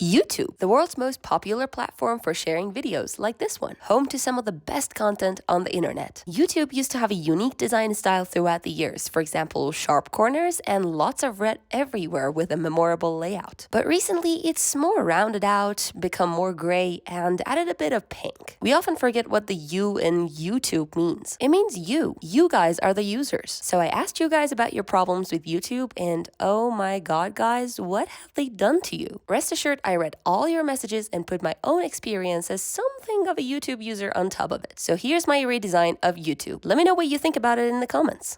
YouTube, the world's most popular platform for sharing videos like this one, home to some of the best content on the internet. YouTube used to have a unique design style throughout the years, for example, sharp corners and lots of red everywhere with a memorable layout. But recently, it's more rounded out, become more gray, and added a bit of pink. We often forget what the U in YouTube means. It means you. You guys are the users. So I asked you guys about your problems with YouTube, and oh my god, guys, what have they done to you? Rest assured, I read all your messages and put my own experience as something of a YouTube user on top of it. So here's my redesign of YouTube. Let me know what you think about it in the comments.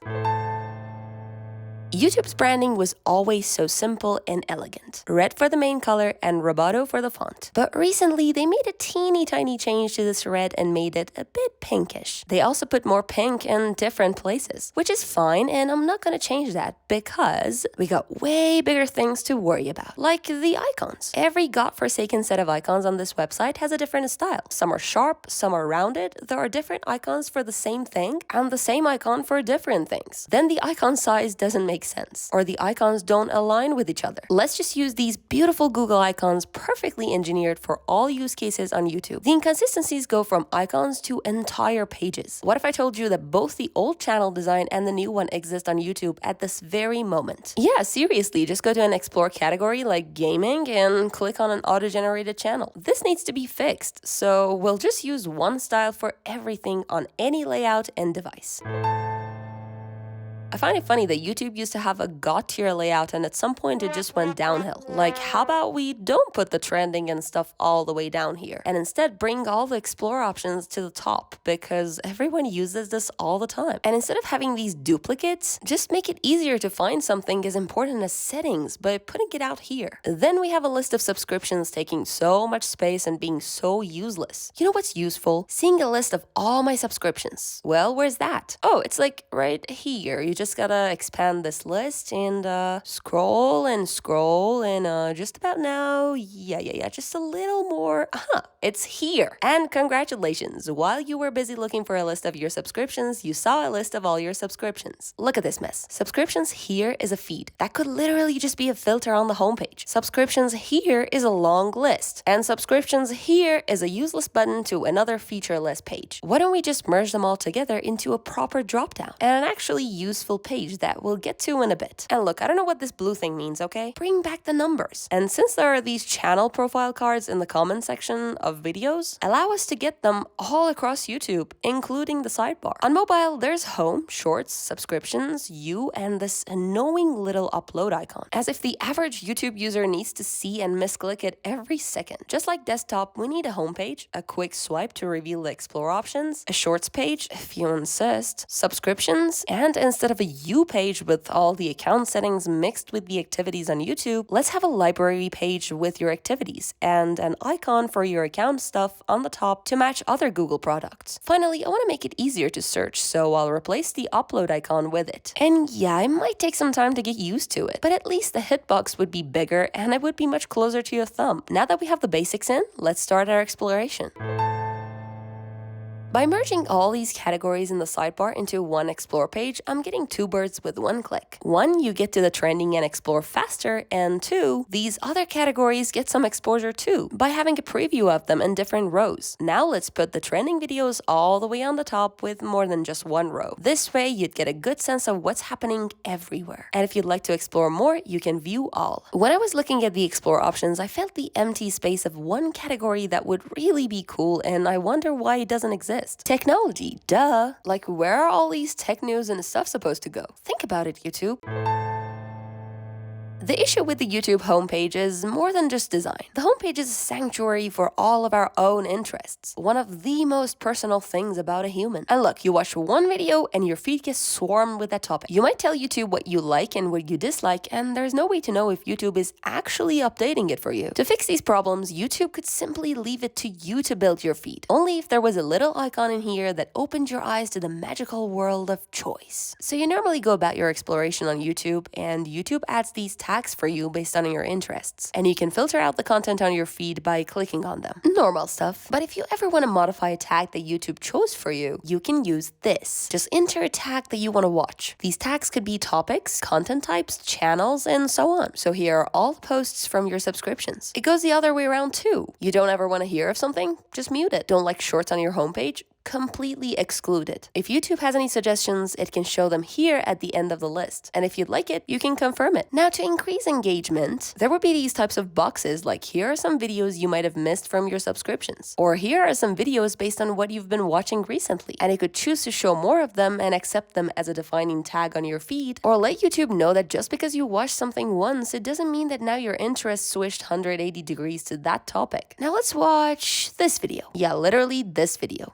YouTube's branding was always so simple and elegant. Red for the main color and Roboto for the font. But recently, they made a teeny tiny change to this red and made it a bit pinkish. They also put more pink in different places, which is fine, and I'm not gonna change that because we got way bigger things to worry about, like the icons. Every godforsaken set of icons on this website has a different style. Some are sharp, some are rounded. There are different icons for the same thing and the same icon for different things. Then the icon size doesn't make sense, or the icons don't align with each other. Let's just use these beautiful Google icons perfectly engineered for all use cases on YouTube. The inconsistencies go from icons to entire pages. What if I told you that both the old channel design and the new one exist on YouTube at this very moment? Yeah, seriously, just go to an explore category like gaming and click on an auto-generated channel. This needs to be fixed, so we'll just use one style for everything on any layout and device. I find it funny that YouTube used to have a god tier layout and at some point it just went downhill. Like, how about we don't put the trending and stuff all the way down here and instead bring all the explore options to the top, because everyone uses this all the time. And instead of having these duplicates, just make it easier to find something as important as settings by putting it out here. Then we have a list of subscriptions taking so much space and being so useless. You know what's useful? Seeing a list of all my subscriptions. Well, where's that? Oh, it's like right here. You just gotta expand this list and scroll and just about now, just a little more. It's here. And congratulations, while you were busy looking for a list of your subscriptions, you saw a list of all your subscriptions. Look at this mess. Subscriptions here is a feed. That could literally just be a filter on the homepage. Subscriptions here is a long list. And subscriptions here is a useless button to another featureless page. Why don't we just merge them all together into a proper dropdown and an actually useful page that we'll get to in a bit. And look, I don't know what this blue thing means, okay? Bring back the numbers. And since there are these channel profile cards in the comment section of videos, allow us to get them all across YouTube, including the sidebar. On mobile, there's home, shorts, subscriptions, you, and this annoying little upload icon. As if the average YouTube user needs to see and misclick it every second. Just like desktop, we need a home page, a quick swipe to reveal the explore options, a shorts page, if you insist, subscriptions, and instead of a You page with all the account settings mixed with the activities on YouTube, let's have a library page with your activities and an icon for your account stuff on the top to match other Google products. Finally, I want to make it easier to search, so I'll replace the upload icon with it. And yeah, it might take some time to get used to it, but at least the hitbox would be bigger and it would be much closer to your thumb. Now that we have the basics in, let's start our exploration. By merging all these categories in the sidebar into one explore page, I'm getting two birds with one click. One, you get to the trending and explore faster, and two, these other categories get some exposure too, by having a preview of them in different rows. Now let's put the trending videos all the way on the top with more than just one row. This way, you'd get a good sense of what's happening everywhere. And if you'd like to explore more, you can view all. When I was looking at the explore options, I felt the empty space of one category that would really be cool, and I wonder why it doesn't exist. Technology, duh. Like, where are all these tech news and stuff supposed to go? Think about it, YouTube. The issue with the YouTube homepage is more than just design. The homepage is a sanctuary for all of our own interests. One of the most personal things about a human. And look, you watch one video and your feed gets swarmed with that topic. You might tell YouTube what you like and what you dislike, and there's no way to know if YouTube is actually updating it for you. To fix these problems, YouTube could simply leave it to you to build your feed. Only if there was a little icon in here that opened your eyes to the magical world of choice. So you normally go about your exploration on YouTube, and YouTube adds these tags tags for you based on your interests. And you can filter out the content on your feed by clicking on them. Normal stuff. But if you ever want to modify a tag that YouTube chose for you, you can use this. Just enter a tag that you want to watch. These tags could be topics, content types, channels, and so on. So here are all the posts from your subscriptions. It goes the other way around too. You don't ever want to hear of something? Just mute it. Don't like shorts on your homepage? Completely exclude it. If YouTube has any suggestions, it can show them here at the end of the list. And if you'd like it, you can confirm it. Now, to increase engagement, there would be these types of boxes like here are some videos you might have missed from your subscriptions. Or here are some videos based on what you've been watching recently. And you could choose to show more of them and accept them as a defining tag on your feed, or let YouTube know that just because you watched something once, it doesn't mean that now your interest switched 180 degrees to that topic. Now let's watch this video. Yeah, literally this video.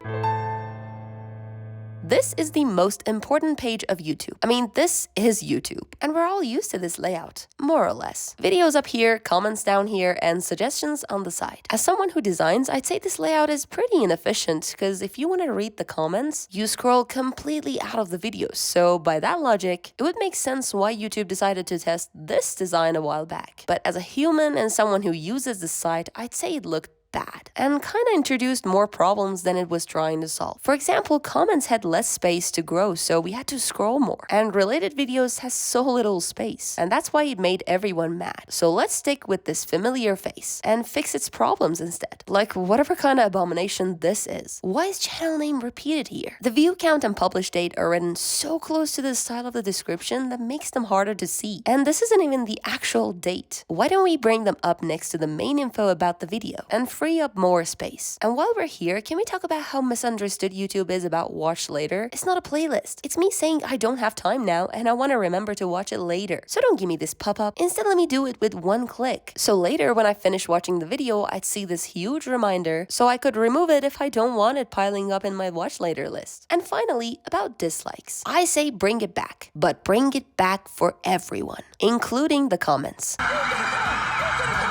This is the most important page of YouTube. I mean, this is YouTube, and we're all used to this layout, more or less. Videos up here, comments down here, and suggestions on the side. As someone who designs, I'd say this layout is pretty inefficient, because if you want to read the comments, you scroll completely out of the videos. So by that logic, it would make sense why YouTube decided to test this design a while back. But as a human and someone who uses the site, I'd say it looked bad and kind of introduced more problems than it was trying to solve. For example, comments had less space to grow, so we had to scroll more. And related videos has so little space, and that's why it made everyone mad. So let's stick with this familiar face and fix its problems instead. Like whatever kind of abomination this is. Why is channel name repeated here? The view count and publish date are written so close to the style of the description that makes them harder to see. And this isn't even the actual date. Why don't we bring them up next to the main info about the video and free up more space? And while we're here, can we talk about how misunderstood YouTube is about watch later? It's not a playlist. It's me saying I don't have time now and I want to remember to watch it later. So don't give me this pop-up. Instead, let me do it with one click. So later, when I finish watching the video, I'd see this huge reminder so I could remove it if I don't want it piling up in my watch later list. And finally, about dislikes. I say bring it back, but bring it back for everyone, including the comments.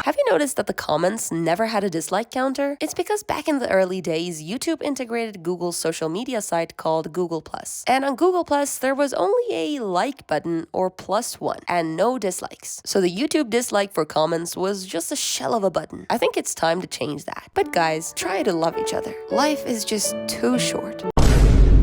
Have you noticed that the comments never had a dislike counter? It's because back in the early days, YouTube integrated Google's social media site called Google+. And on Google+, there was only a like button or +1 and no dislikes. So the YouTube dislike for comments was just a shell of a button. I think it's time to change that. But guys, try to love each other. Life is just too short.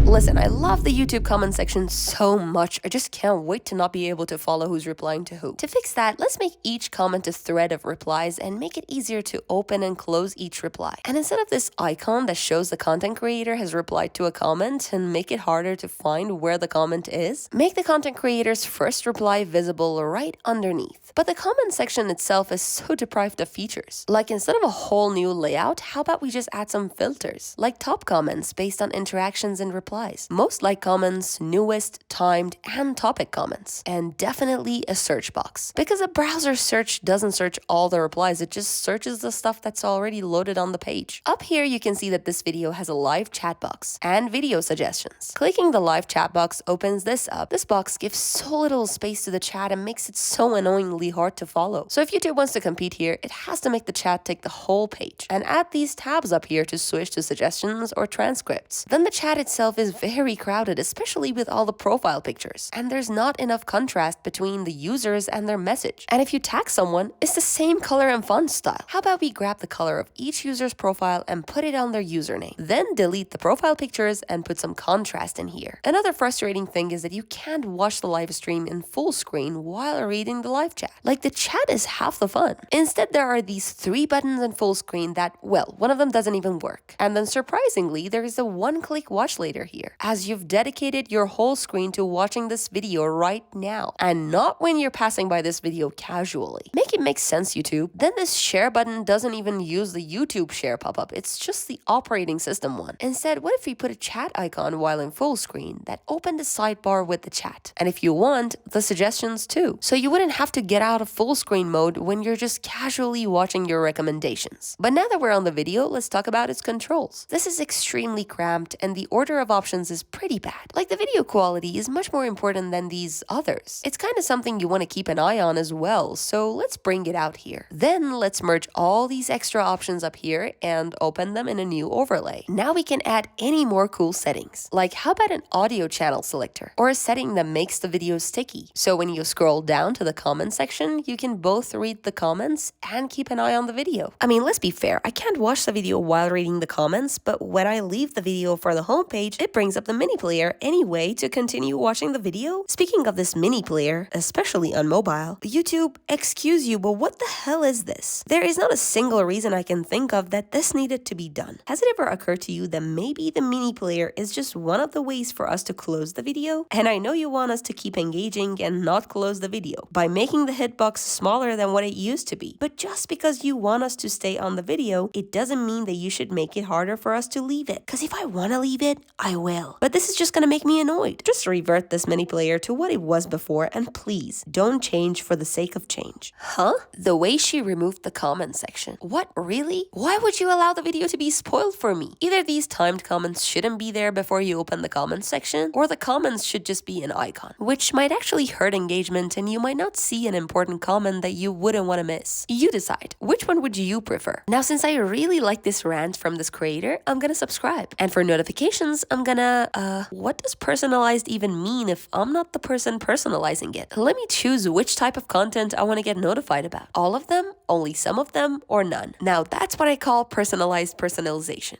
Listen, I love the YouTube comment section so much, I just can't wait to not be able to follow who's replying to who. To fix that, let's make each comment a thread of replies and make it easier to open and close each reply. And instead of this icon that shows the content creator has replied to a comment and make it harder to find where the comment is, make the content creator's first reply visible right underneath. But the comment section itself is so deprived of features. Like instead of a whole new layout, how about we just add some filters, like top comments based on interactions and replies. Most like comments, newest, timed, and topic comments. And definitely a search box. Because a browser search doesn't search all the replies, it just searches the stuff that's already loaded on the page. Up here, you can see that this video has a live chat box and video suggestions. Clicking the live chat box opens this up. This box gives so little space to the chat and makes it so annoyingly hard to follow. So if YouTube wants to compete here, it has to make the chat take the whole page and add these tabs up here to switch to suggestions or transcripts. Then the chat itself is very crowded, especially with all the profile pictures. And there's not enough contrast between the users and their message. And if you tag someone, it's the same color and font style. How about we grab the color of each user's profile and put it on their username? Then delete the profile pictures and put some contrast in here. Another frustrating thing is that you can't watch the live stream in full screen while reading the live chat. Like the chat is half the fun. Instead, there are these 3 buttons in full screen that, well, one of them doesn't even work. And then surprisingly, there is a one-click watch later here, as you've dedicated your whole screen to watching this video right now, and not when you're passing by this video casually. Make it make sense, YouTube. Then this share button doesn't even use the YouTube share pop-up, it's just the operating system one. Instead, what if we put a chat icon while in full screen that opened the sidebar with the chat? And if you want, the suggestions too. So you wouldn't have to get out of full screen mode when you're just casually watching your recommendations. But now that we're on the video, let's talk about its controls. This is extremely cramped, and the order of options options is pretty bad. Like the video quality is much more important than these others. It's kind of something you want to keep an eye on as well, so let's bring it out here. Then let's merge all these extra options up here and open them in a new overlay. Now we can add any more cool settings. Like how about an audio channel selector or a setting that makes the video sticky. So when you scroll down to the comment section, you can both read the comments and keep an eye on the video. I mean, let's be fair, I can't watch the video while reading the comments, but when I leave the video for the homepage, it brings up the mini player anyway to continue watching the video. Speaking of this mini player, especially on mobile, YouTube, excuse you, but what the hell is this? There is not a single reason I can think of that this needed to be done. Has it ever occurred to you that maybe the mini player is just one of the ways for us to close the video? And I know you want us to keep engaging and not close the video by making the hitbox smaller than what it used to be. But just because you want us to stay on the video, it doesn't mean that you should make it harder for us to leave it. Because if I want to leave it, I will. But this is just gonna make me annoyed. Just revert this mini player to what it was before, and please don't change for the sake of change. Huh? The way she removed the comment section. What, really? Why would you allow the video to be spoiled for me? Either these timed comments shouldn't be there before you open the comments section, or the comments should just be an icon, which might actually hurt engagement and you might not see an important comment that you wouldn't want to miss. You decide. Which one would you prefer? Now, since I really like this rant from this creator, I'm gonna subscribe. And for notifications, I'm gonna, what does personalized even mean if I'm not the person personalizing it? Let me choose which type of content I want to get notified about. All of them, only some of them, or none. Now that's what I call personalized personalization.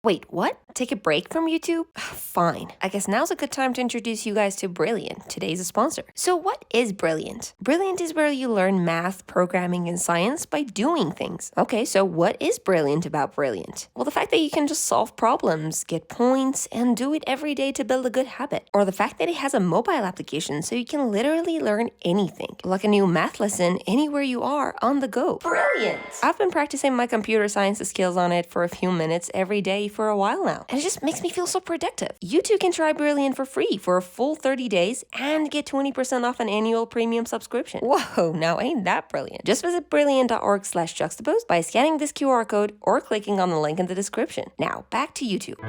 Wait, what? Take a break from YouTube? Fine. I guess now's a good time to introduce you guys to Brilliant, today's sponsor. So what is Brilliant? Brilliant is where you learn math, programming, and science by doing things. Okay, so what is brilliant about Brilliant? Well, the fact that you can just solve problems, get points, and do it every day to build a good habit. Or the fact that it has a mobile application so you can literally learn anything. Like a new math lesson anywhere you are on the go. Brilliant! I've been practicing my computer science skills on it for a few minutes every day for a while now, and it just makes me feel so productive. You too can try Brilliant for free for a full 30 days and get 20% off an annual premium subscription. Whoa, now ain't that brilliant? Just visit brilliant.org/juxtapose by scanning this QR code or clicking on the link in the description. Now, back to YouTube.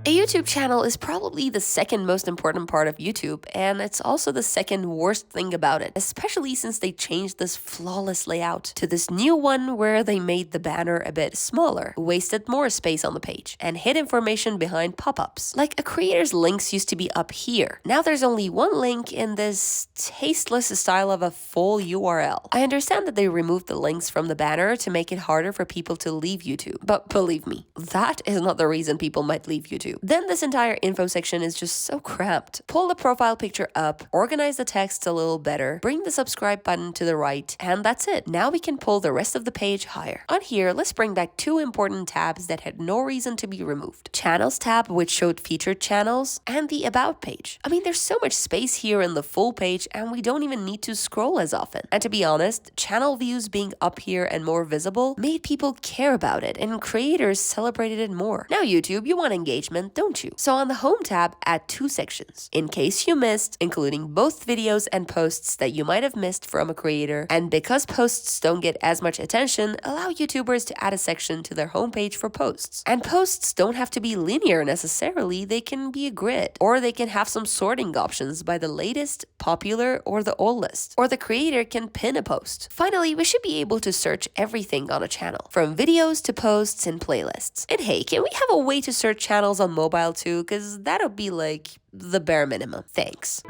A YouTube channel is probably the second most important part of YouTube, and it's also the second worst thing about it, especially since they changed this flawless layout to this new one where they made the banner a bit smaller, wasted more space on the page, and hid information behind pop-ups. Like a creator's links used to be up here. Now there's only one link in this tasteless style of a full URL. I understand that they removed the links from the banner to make it harder for people to leave YouTube, but believe me, that is not the reason people might leave YouTube. Then this entire info section is just so cramped. Pull the profile picture up, organize the text a little better, bring the subscribe button to the right, and that's it. Now we can pull the rest of the page higher. On here, let's bring back two important tabs that had no reason to be removed. Channels tab, which showed featured channels, and the About page. I mean, there's so much space here in the full page, and we don't even need to scroll as often. And to be honest, channel views being up here and more visible made people care about it, and creators celebrated it more. Now YouTube, you want engagement, don't you? So on the Home tab, add two sections. In case you missed, including both videos and posts that you might have missed from a creator. And because posts don't get as much attention, allow YouTubers to add a section to their homepage for posts. And posts don't have to be linear necessarily, they can be a grid. Or they can have some sorting options by the latest, popular, or the oldest. Or the creator can pin a post. Finally, we should be able to search everything on a channel, from videos to posts and playlists. And hey, can we have a way to search channels on mobile too? Because that'll be like the bare minimum. Thanks.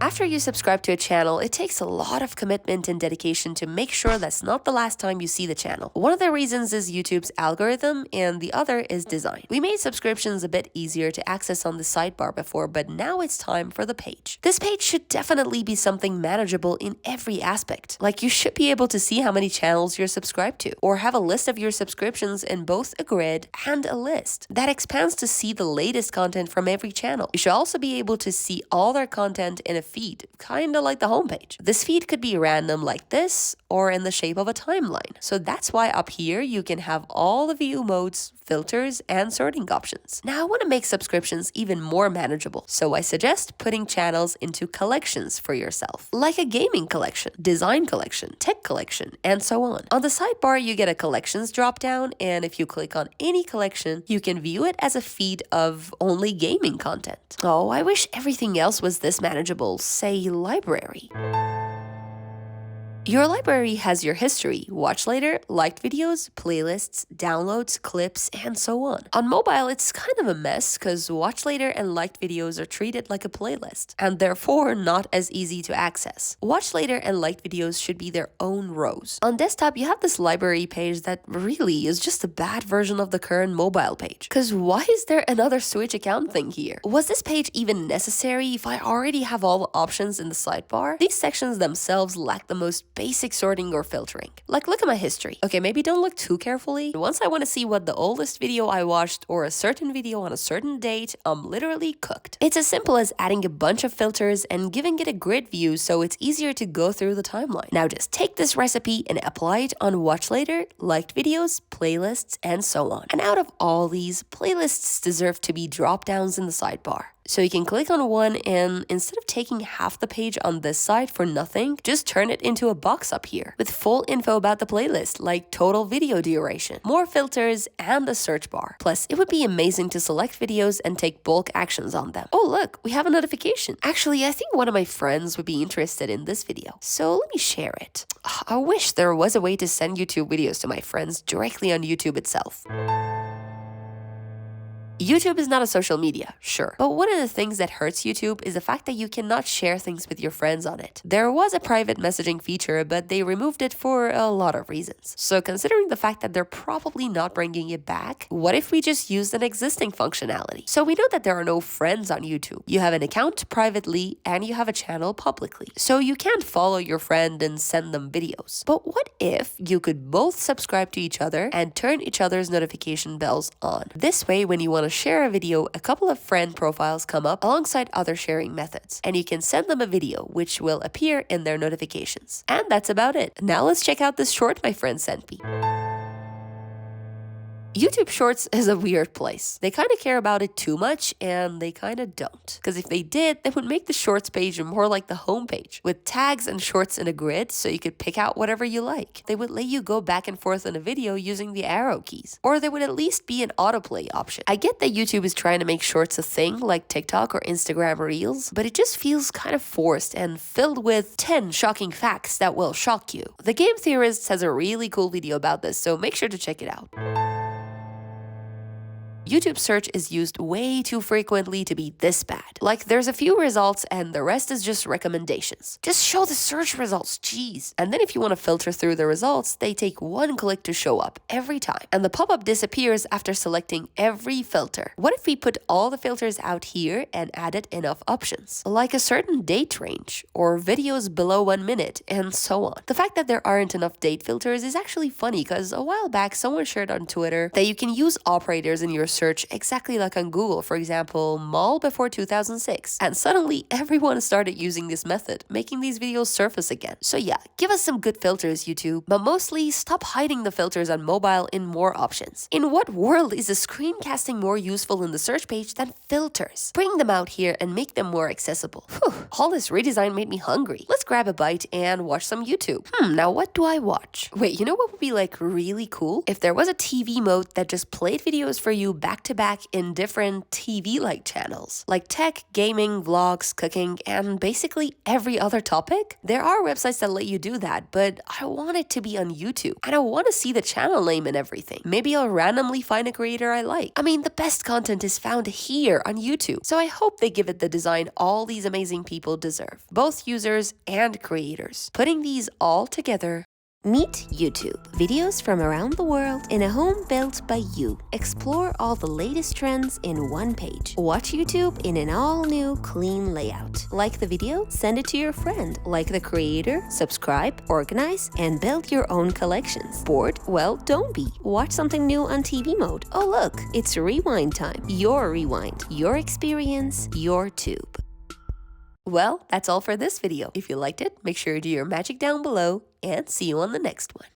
After you subscribe to a channel, it takes a lot of commitment and dedication to make sure that's not the last time you see the channel. One of the reasons is YouTube's algorithm, and the other is design. We made subscriptions a bit easier to access on the sidebar before, but now it's time for the page. This page should definitely be something manageable in every aspect. Like you should be able to see how many channels you're subscribed to, or have a list of your subscriptions in both a grid and a list. That expands to see the latest content from every channel. You should also be able to see all their content in a feed, kinda like the homepage. This feed could be random like this, or in the shape of a timeline. So that's why up here you can have all the view modes, filters, and sorting options. Now I want to make subscriptions even more manageable, so I suggest putting channels into collections for yourself, like a gaming collection, design collection, tech collection, and so on. On the sidebar, you get a collections dropdown, and if you click on any collection, you can view it as a feed of only gaming content. Oh, I wish everything else was this manageable, say library. Your library has your history, watch later, liked videos, playlists, downloads, clips, and so on. On mobile, it's kind of a mess because watch later and liked videos are treated like a playlist and therefore not as easy to access. Watch later and liked videos should be their own rows. On desktop, you have this library page that really is just a bad version of the current mobile page. Because why is there another Switch account thing here? Was this page even necessary if I already have all the options in the sidebar? These sections themselves lack the most basic sorting or filtering. Like, look at my history. Okay, maybe don't look too carefully. Once I want to see what the oldest video I watched or a certain video on a certain date, I'm literally cooked. It's as simple as adding a bunch of filters and giving it a grid view so it's easier to go through the timeline. Now just take this recipe and apply it on watch later, liked videos, playlists, and so on. And out of all these, playlists deserve to be drop downs in the sidebar. So you can click on one and instead of taking half the page on this side for nothing, just turn it into a box up here with full info about the playlist, like total video duration, more filters, and a search bar. Plus, it would be amazing to select videos and take bulk actions on them. Oh look, we have a notification. Actually, I think one of my friends would be interested in this video, so let me share it. I wish there was a way to send YouTube videos to my friends directly on YouTube itself. YouTube is not a social media, sure, but one of the things that hurts YouTube is the fact that you cannot share things with your friends on it. There was a private messaging feature, but they removed it for a lot of reasons. So considering the fact that they're probably not bringing it back, what if we just used an existing functionality? So we know that there are no friends on YouTube. You have an account privately and you have a channel publicly. So you can't follow your friend and send them videos. But what if you could both subscribe to each other and turn each other's notification bells on? This way, when you want to share a video, a couple of friend profiles come up alongside other sharing methods, and you can send them a video which will appear in their notifications. And that's about it. Now let's check out this short my friend sent me. YouTube Shorts is a weird place. They kind of care about it too much and they kind of don't. Because if they did, they would make the Shorts page more like the homepage with tags and shorts in a grid so you could pick out whatever you like. They would let you go back and forth in a video using the arrow keys. Or there would at least be an autoplay option. I get that YouTube is trying to make shorts a thing like TikTok or Instagram Reels, but it just feels kind of forced and filled with 10 shocking facts that will shock you. The Game Theorist has a really cool video about this, so make sure to check it out. YouTube search is used way too frequently to be this bad. Like, there's a few results and the rest is just recommendations. Just show the search results, jeez. And then if you want to filter through the results, they take one click to show up every time. And the pop-up disappears after selecting every filter. What if we put all the filters out here and added enough options? Like a certain date range, or videos below 1 minute, and so on. The fact that there aren't enough date filters is actually funny because a while back someone shared on Twitter that you can use operators in your search exactly like on Google, for example, mall before 2006. And suddenly everyone started using this method, making these videos surface again. So yeah, give us some good filters, YouTube, but mostly stop hiding the filters on mobile in more options. In what world is a screencasting more useful in the search page than filters? Bring them out here and make them more accessible. Whew, all this redesign made me hungry. Let's grab a bite and watch some YouTube. Now what do I watch? Wait, you know what would be like really cool? If there was a TV mode that just played videos for you back to back in different TV-like channels, like tech, gaming, vlogs, cooking, and basically every other topic. There are websites that let you do that, but I want it to be on YouTube, and I want to see the channel name and everything. Maybe I'll randomly find a creator I like. I mean, the best content is found here on YouTube, so I hope they give it the design all these amazing people deserve, both users and creators. Putting these all together, meet YouTube. Videos from around the world in a home built by you. Explore all the latest trends in one page. Watch YouTube in an all-new, clean layout. Like the video? Send it to your friend. Like the creator? Subscribe, organize, and build your own collections. Bored? Well, don't be. Watch something new on TV mode. Oh look, it's rewind time. Your rewind. Your experience. Your tube. Well, that's all for this video. If you liked it, make sure to do your magic down below and see you on the next one.